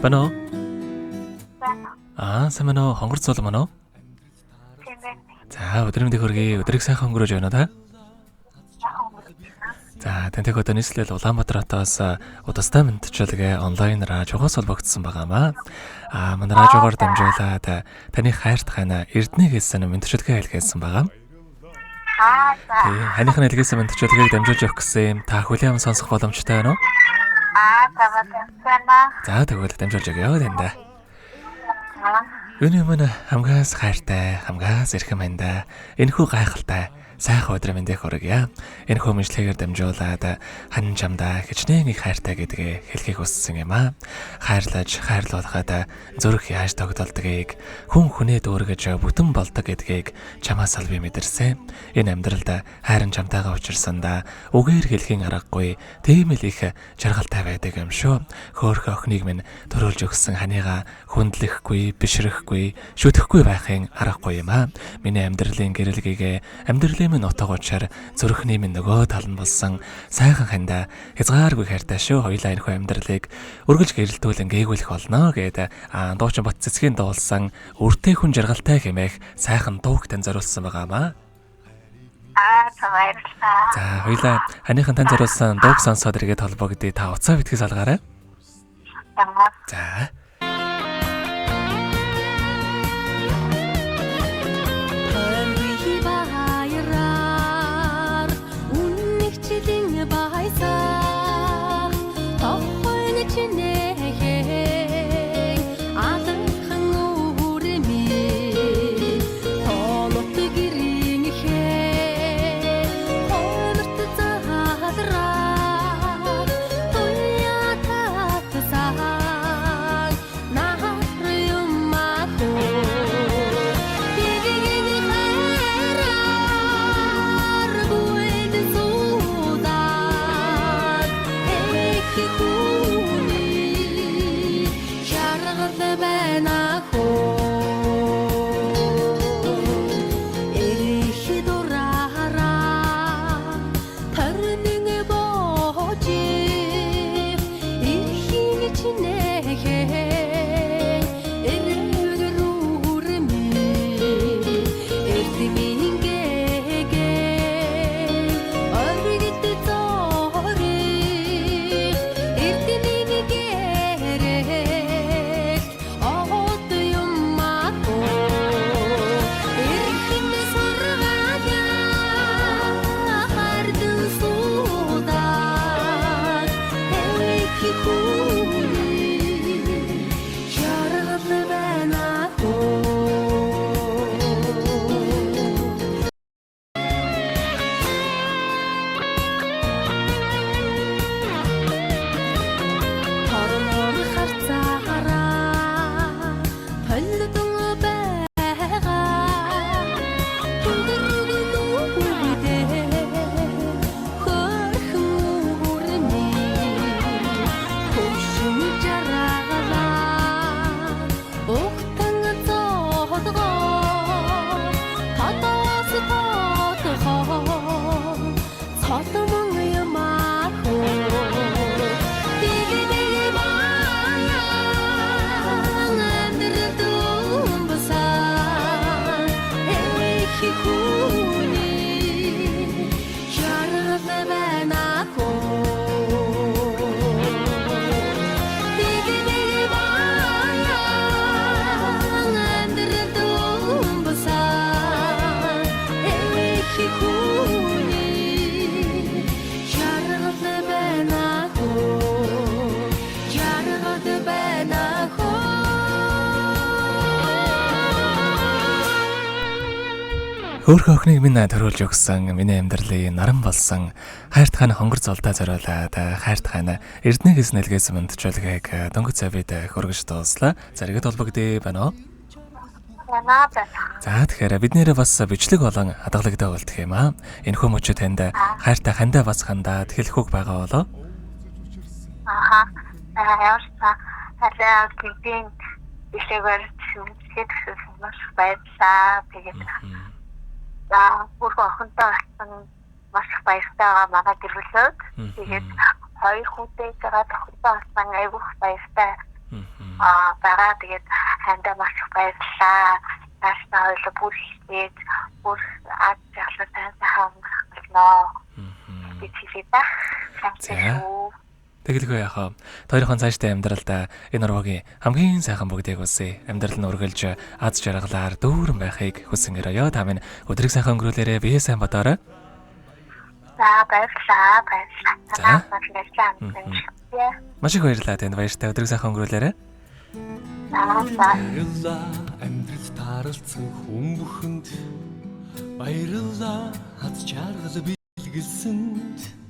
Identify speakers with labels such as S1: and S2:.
S1: Бано. Самано хонгор цол мано. За өдөр мэндийг хүргэе. Өдрийг сайхан өнгөрөөж байна да. За тэнтэйг одоо нийслэл Улаанбаатар хотоос удастай мэдчилгээ онлайнаар жогоос холбогдсон байгаамаа. Манай радиогоор дамжуулаад таны хайрт хана Эрдэнэс мэдчилгээ хэлгээсэн байгаа. Ханыхын хэлгээсэн мэдчилгээг дамжуулж өгөх гэсэн юм та хүлээн сонсох боломжтой байна уу? За тэгвэл дамжуулж өгье танда. Өнөө мөн хамгаас хайртай, хамгаас эрхэм байнда. Энэхүү гайхалтай сайхан өдрийн мэндийг хүргье. Энэхүү мэдлэгээр дамжуулаад хань чамдаа хичнээн их хайртай гэдгээ хэлхийг хүссэн юм аа. Хайрлаж, хайрлуулахад зүрх яаж тогтолдгийг, хүн хүнээ дүүргэж бүтэн болдог гэдгийг чамаас л би мэдэрсэн. Энэ амьдралд хайрын чамтайгаа учирсандаа үгээр хэлхийн аргагүй, тийм л их жаргалтай байдаг юм шүү. Хөөх охиныг минь төрүүлж өгсөн ханыгаа хүндлэхгүй, бишрэхгүй, шүтгэхгүй байхын аргагүй юм аа. Миний амьдралын гэрэлгийг амьдралын минь утга учир зүрхний минь нөгөө тал нь болсон сайхан ханда хязгааргүй хайртай шүү. Хоёулаа энэхүү амьдралыг өргөж гэрэлтүүлэн гээгүүлэх болно гэдэг дуучин бат цэцгийн дуулсан өртөө хүн жаргалтай хэмээх сайхан дууг тань зориулсан байгаамаа.
S2: Баярлалаа.
S1: За хоёулаа ханыхан тань зориулсан дууг сонсоод иргэд холбогдъё. Та уцаа битгий салгаарай. За. Хөөх охиныг минь төрүүлж өгсөн миний амьдралын наран болсон хайрт хань хонгор золтой зориулаад хайрт хань Эрдэнэс нэлгээс мэдчилгээг дөнгөж цавид хөргөж дууслаа. Зэрэгэд холбогдъё байна уу? За тэгэхээр бид нэрээ бас бичлэг болон хадгалагтай болдох юм аа. Энэхүү мөчөө танд хайртай хандаа бас хандаад хэлэхүүг байгаа болоо.
S2: Яарса хараа гинтийн бичлэгээр хэлсэн маш баярлалаа. Тэгээд бүрхөн охинтой болсон маш баяртай байгаа манай гэрүүлээд тэгээд хоёр хүүтэй байгаа охинтой болсон айгуух баяртай. байгаа. Тэгээд хандаа маш их баярлалаа. Нааштай хоёулаа бүр хийгээд бүр аз жаргал сайн болно. Би чилээдаа.
S1: Тэгэлгүй яхаа. Хоёрхан цаашдаа амьдралдаа энэ урвагийн хамгийн сайхан бүгдийг үсэ. Амьдрал нь үргэлж аз жаргалаар дүүрэн байхыг хүсэн гэрээ. Та минь өдрийг сайхан өнгөрүүлээрэ. Бие сайн бодоорой.
S2: За баярлалаа.
S1: За.
S2: Баярлалаа.
S1: Маш их баярлалаа танд. Баяртай өдрийг сайхан өнгөрүүлээрэ.
S3: Баярлалаа амьдрал тааралцсан хүн бүхэнд баярлалаа хаз чаргал бэлгэлсэнд